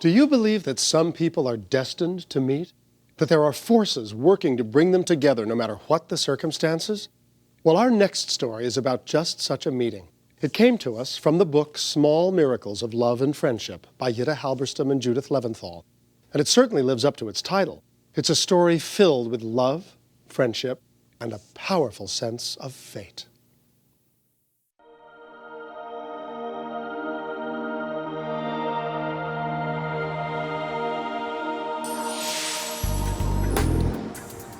Do you believe that some people are destined to meet? That there are forces working to bring them together no matter what the circumstances? Well, our next story is about just such a meeting. It came to us from the book Small Miracles of Love and Friendship by Etta Halberstrom and Judith Leventhal. And it certainly lives up to its title. It's a story filled with love, friendship, and a powerful sense of fate.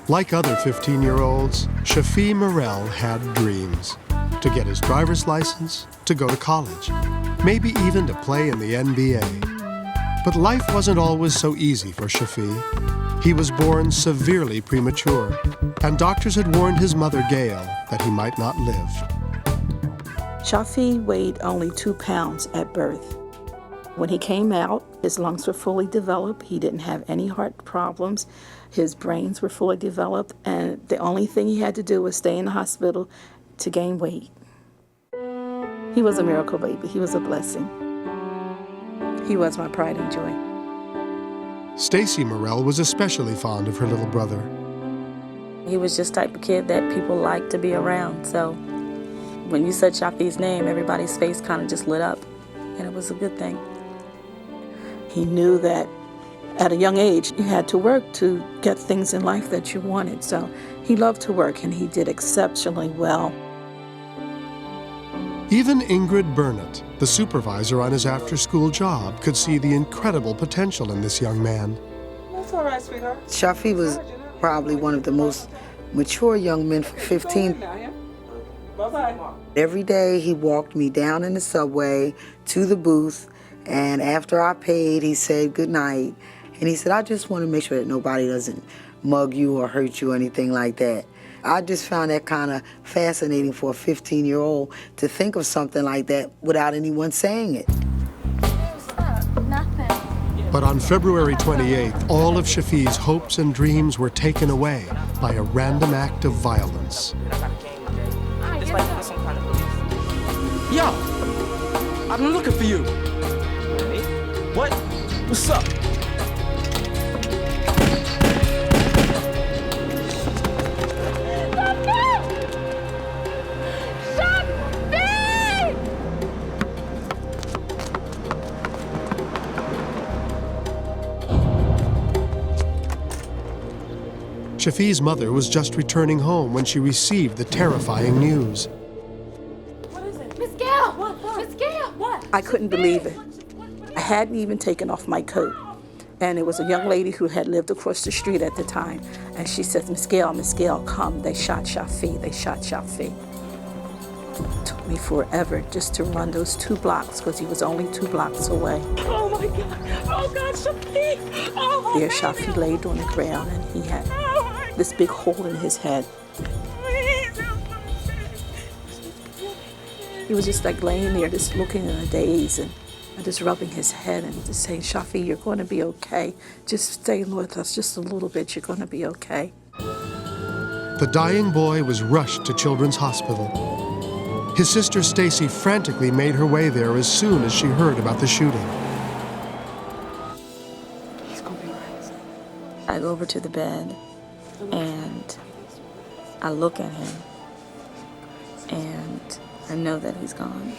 Like other 15-year-olds, Shafie Morel had dreams. To get his driver's license, to go to college, maybe even to play in the NBA. But life wasn't always so easy for Shafie. He was born severely premature, and doctors had warned his mother, Gail, that he might not live. Shafie weighed only 2 pounds at birth. When he came out, his lungs were fully developed. He didn't have any heart problems. His brains were fully developed, and the only thing he had to do was stay in the hospital to gain weight. He was a miracle baby. He was a blessing. He was my pride and joy. Stacy Morel was especially fond of her little brother. He was just the type of kid that people liked to be around. So when you said Shafie's name, everybody's face kind of just lit up, and it was a good thing. He knew that at a young age, you had to work to get things in life that you wanted. So he loved to work, and he did exceptionally well. Even Ingrid Burnett, the supervisor on his after-school job, could see the incredible potential in this young man. That's all right, sweetheart. Shafie was probably one of the most mature young men for 15. Bye-bye. Every day he walked me down in the subway to the booth, and after I paid, he said good night. And he said, I just want to make sure that nobody doesn't mug you or hurt you or anything like that. I just found that kind of fascinating for a 15-year-old to think of something like that without anyone saying it. Nothing. But on February 28th, all of Shafie's hopes and dreams were taken away by a random act of violence. Yo, I've been looking for you. What? What's up? Shafie's mother was just returning home when she received the terrifying news. What is it? Miss Gail! What? Miss Gail! What? I couldn't believe it. I hadn't even taken off my coat. And it was a young lady who had lived across the street at the time. And she said, Miss Gail, come. They shot Shafie. They shot Shafie. It took me forever just to run those 2 blocks because he was only 2 blocks away. Oh, my God. Oh, God, Shafie. Oh, There, Shafie laid on the ground, and he had this big hole in his head. He was just like laying there, just looking in a daze and just rubbing his head and just saying, Shafie, you're going to be okay. Just stay with us just a little bit. You're going to be okay. The dying boy was rushed to Children's Hospital. His sister Stacy frantically made her way there as soon as she heard about the shooting. he's going to be right. I go over to the bed and I look at him and I know that he's gone.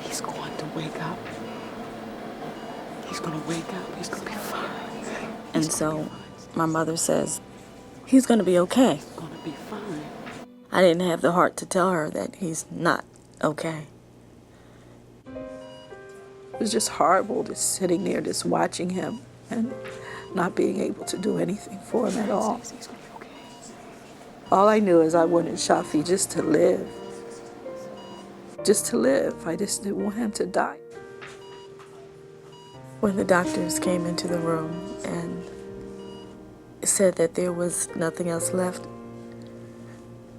He's going to wake up. He's going to wake up. He's going to be fine. And so my mother says, he's going to be okay. He's going to be fine. I didn't have the heart to tell her that he's not okay. It was just horrible just sitting there, just watching him and not being able to do anything for him at all. He's going to be okay. All I knew is I wanted Shafie just to live. Just to live. I just didn't want him to die. When the doctors came into the room and said that there was nothing else left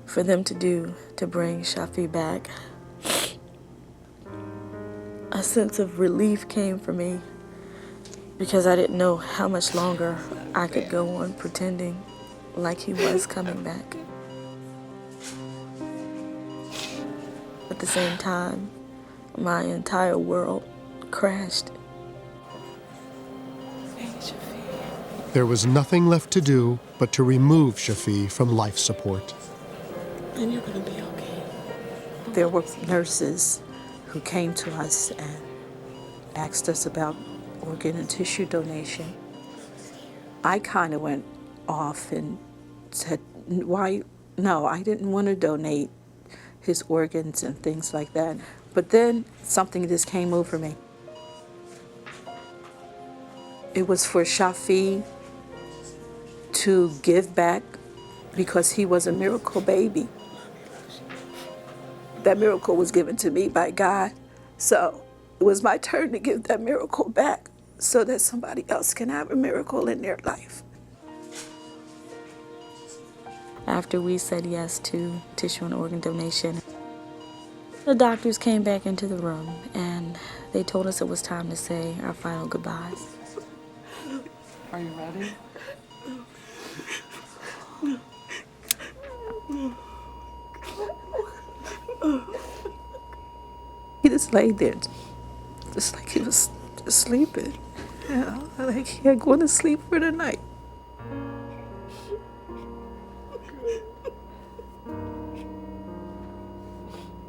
for them to do to bring Shafie back, a sense of relief came for me because I didn't know how much longer I could go on pretending like he was coming back. At the same time, my entire world crashed. There was nothing left to do but to remove Shafie from life support. And you're gonna be okay. There were nurses who came to us and asked us about organ and tissue donation. I kind of went off and said, why? No, I didn't want to donate his organs and things like that. But then something just came over me. It was for Shafie to give back because he was a miracle baby. That miracle was given to me by God. So it was my turn to give that miracle back so that somebody else can have a miracle in their life. After we said yes to tissue and organ donation, the doctors came back into the room and they told us it was time to say our final goodbyes. Are you ready? He just laid there, just like he was just sleeping. You know, like he had gone to sleep for the night.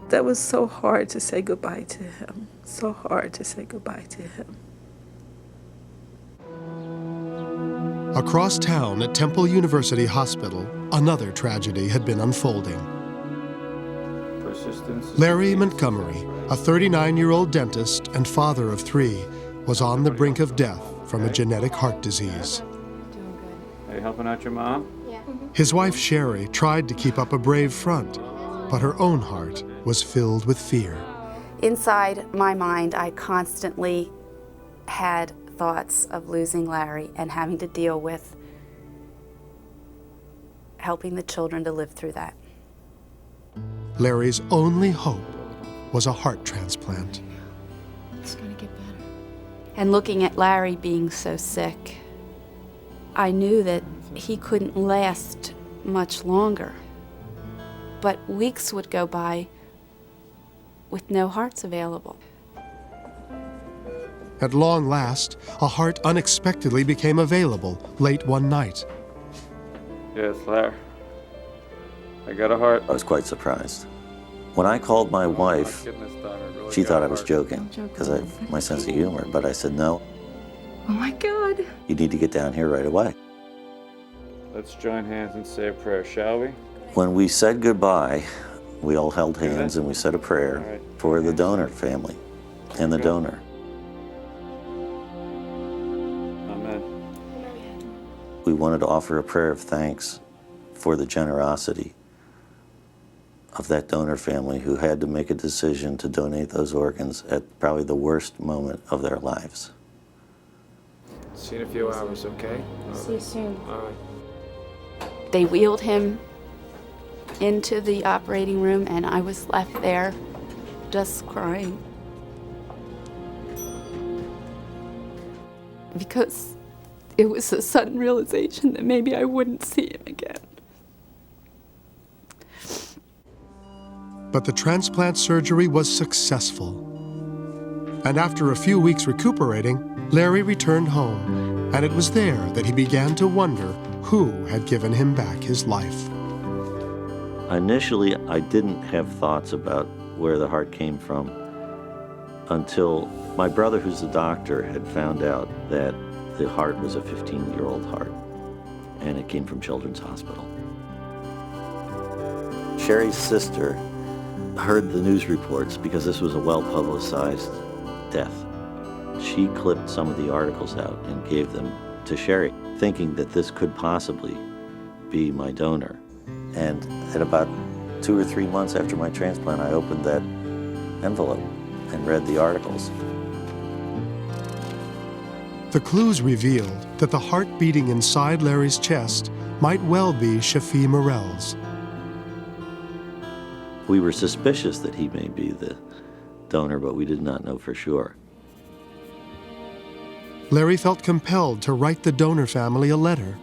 That was so hard to say goodbye to him. So hard to say goodbye to him. Across town at Temple University Hospital, another tragedy had been unfolding. Larry Montgomery, a 39-year-old dentist and father of 3, was on the brink of death from a genetic heart disease. Doing good. Are you helping out your mom? Yeah. His wife, Sherry, tried to keep up a brave front, but her own heart was filled with fear. Inside my mind, I constantly had thoughts of losing Larry and having to deal with helping the children to live through that. Larry's only hope was a heart transplant. It's gonna get better. And looking at Larry being so sick, I knew that he couldn't last much longer. But weeks would go by with no hearts available. At long last, a heart unexpectedly became available late one night. Yes, Larry. I got a heart. I was quite surprised. When I called my wife, she thought I was joking because of my sense of humor, but I said, no. Oh my God. You need to get down here right away. Let's join hands and say a prayer, shall we? When we said goodbye, we all held hands and we said a prayer for the donor family and the donor. Amen. We wanted to offer a prayer of thanks for the generosity of that donor family who had to make a decision to donate those organs at probably the worst moment of their lives. See you in a few hours, okay? See you soon. All right. They wheeled him into the operating room and I was left there just crying. Because it was a sudden realization that maybe I wouldn't see him again. But the transplant surgery was successful. And after a few weeks recuperating, Larry returned home, and it was there that he began to wonder who had given him back his life. Initially, I didn't have thoughts about where the heart came from until my brother, who's a doctor, had found out that the heart was a 15-year-old heart, and it came from Children's Hospital. Sherry's sister heard the news reports because this was a well-publicized death. She clipped some of the articles out and gave them to Sherry, thinking that this could possibly be my donor. And at about 2 or 3 months after my transplant, I opened that envelope and read the articles. The clues revealed that the heart beating inside Larry's chest might well be Shafie Morel's. We were suspicious that he may be the donor, but we did not know for sure. Larry felt compelled to write the donor family a letter.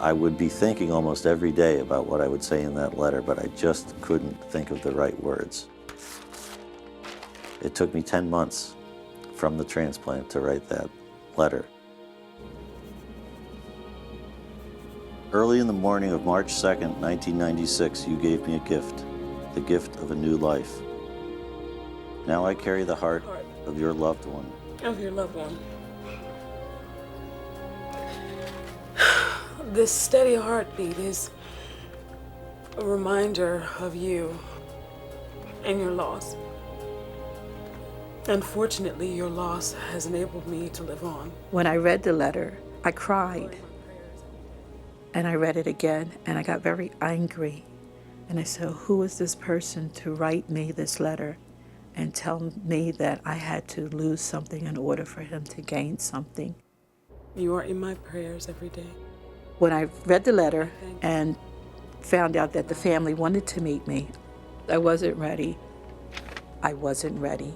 I would be thinking almost every day about what I would say in that letter, but I just couldn't think of the right words. It took me 10 months from the transplant to write that letter. Early in the morning of March 2nd, 1996, you gave me a gift, the gift of a new life. Now I carry the heart of your loved one. Of your loved one. This steady heartbeat is a reminder of you and your loss. Unfortunately, your loss has enabled me to live on. When I read the letter, I cried. And I read it again, and I got very angry. And I said, who is this person to write me this letter and tell me that I had to lose something in order for him to gain something? You are in my prayers every day. When I read the letter and found out that the family wanted to meet me, I wasn't ready. I wasn't ready.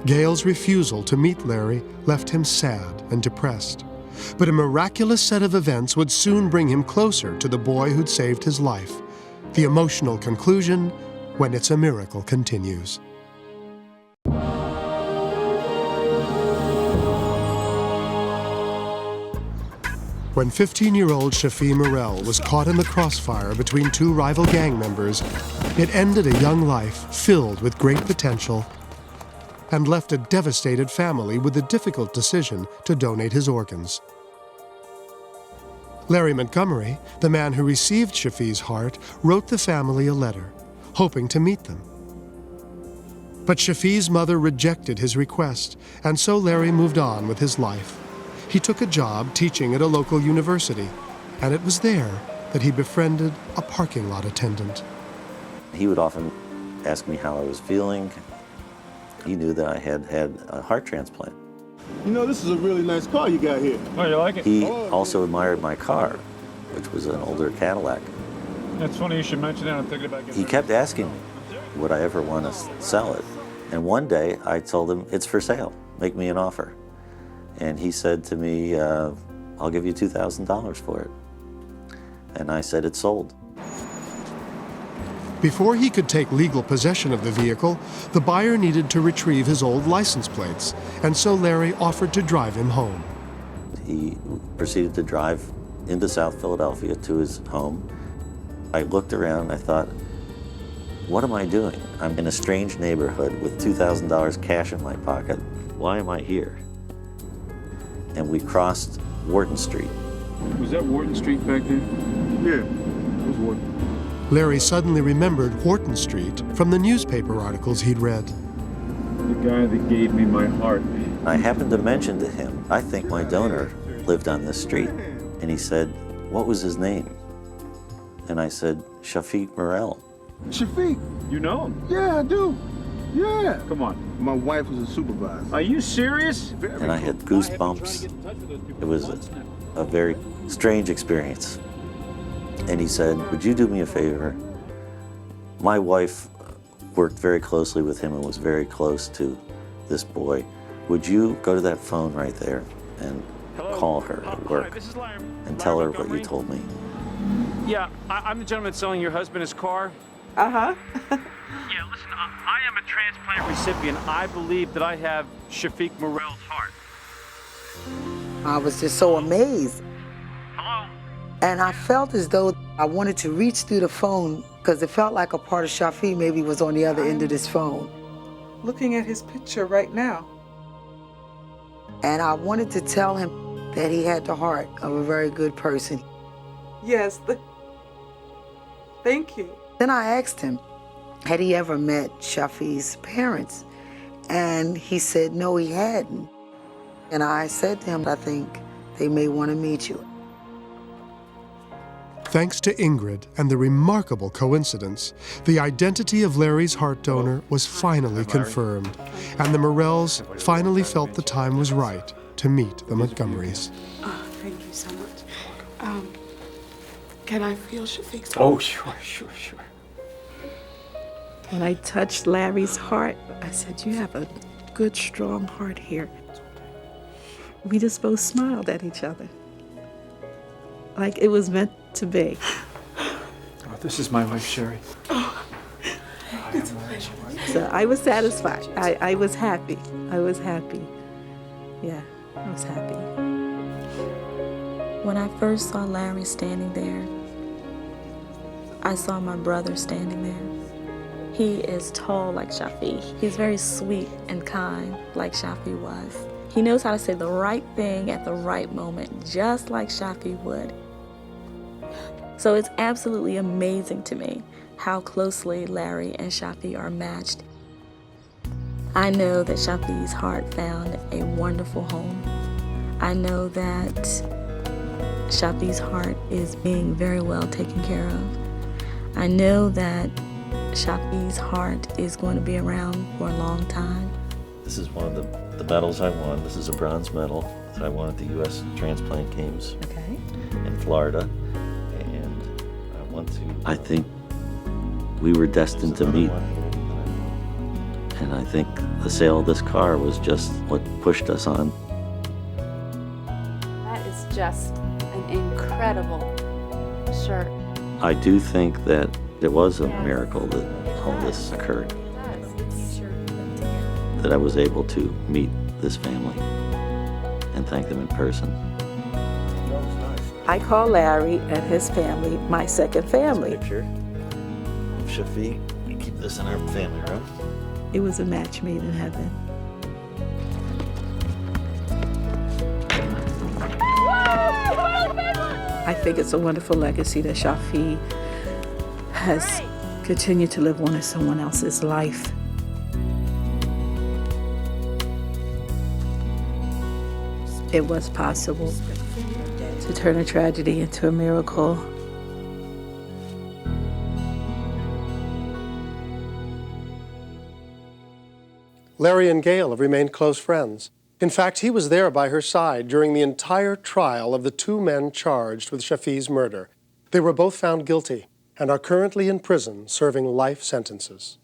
Gail's refusal to meet Larry left him sad and depressed. But a miraculous set of events would soon bring him closer to the boy who'd saved his life. The emotional conclusion when It's a Miracle continues. When 15-year-old Shafie Morel was caught in the crossfire between two rival gang members, it ended a young life filled with great potential and left a devastated family with the difficult decision to donate his organs. Larry Montgomery, the man who received Shafie's heart, wrote the family a letter, hoping to meet them. But Shafie's mother rejected his request, and so Larry moved on with his life. He took a job teaching at a local university, and it was there that he befriended a parking lot attendant. He would often ask me how I was feeling. He knew that I had had a heart transplant. You know, this is a really nice car you got here. Oh, you like it? He also admired my car, which was an older Cadillac. That's funny you should mention that. I'm thinking about getting He kept asking me, would I ever want to sell it? And one day I told him, it's for sale, make me an offer. And he said to me, I'll give you $2,000 for it. And I said, it's sold. Before he could take legal possession of the vehicle, the buyer needed to retrieve his old license plates, and so Larry offered to drive him home. He proceeded to drive into South Philadelphia to his home. I looked around and I thought, what am I doing? I'm in a strange neighborhood with $2,000 cash in my pocket. Why am I here? And we crossed Wharton Street. Was that Wharton Street back there? Yeah, it was Wharton. Larry suddenly remembered Wharton Street from the newspaper articles he'd read. The guy that gave me my heart. I happened to mention to him, I think my donor lived on this street. And he said, what was his name? And I said, Shafie Morel. Shafie? You know him? Yeah, I do. Yeah. Come on. My wife was a supervisor. Are you serious? And I had goosebumps. It was a very strange experience. And he said, would you do me a favor? My wife worked very closely with him and was very close to this boy. Would you go to that phone right there and call her at work and tell her what you told me? Yeah, I'm the gentleman selling your husband his car. Uh-huh. Yeah, listen, I am a transplant recipient. I believe that I have Shafie Morel's heart. I was just so amazed. Hello? And I felt as though I wanted to reach through the phone because it felt like a part of Shafie maybe was on the other end of this phone. Looking at his picture right now. And I wanted to tell him that he had the heart of a very good person. Yes, thank you. Then I asked him, had he ever met Shafie's parents? And he said, no, he hadn't. And I said to him, I think they may want to meet you. Thanks to Ingrid and the remarkable coincidence, the identity of Larry's heart donor was finally confirmed, and the Morels finally felt the time was right to meet the Montgomerys. Oh, thank you so much. Can I feel Shafie's heart? Oh, sure. When I touched Larry's heart, I said, you have a good, strong heart here. We just both smiled at each other. Like it was meant to be. Oh, this is my wife, Sherry. It's a pleasure. So I was satisfied. I was happy. I was happy. Yeah. I was happy. When I first saw Larry standing there, I saw my brother standing there. He is tall like Shafie. He's very sweet and kind like Shafie was. He knows how to say the right thing at the right moment, just like Shafie would. So it's absolutely amazing to me how closely Larry and Shafie are matched. I know that Shafie's heart found a wonderful home. I know that Shafie's heart is being very well taken care of. I know that Shafie's heart is going to be around for a long time. This is one of the medals I won. This is a bronze medal that I won at the U.S. Transplant Games in Florida. And I think we were destined to meet. And I think the sale of this car was just what pushed us on. That is just an incredible shirt. I do think that it was a miracle that all this occurred. That I was able to meet this family and thank them in person. I call Larry and his family my second family. Picture of Shafie. We keep this in our family room. It was a match made in heaven. I think it's a wonderful legacy that Shafie has continued to live on in someone else's life. It was possible to turn a tragedy into a miracle. Larry and Gail have remained close friends. In fact, he was there by her side during the entire trial of the two men charged with Shafie's murder. They were both found guilty and are currently in prison serving life sentences.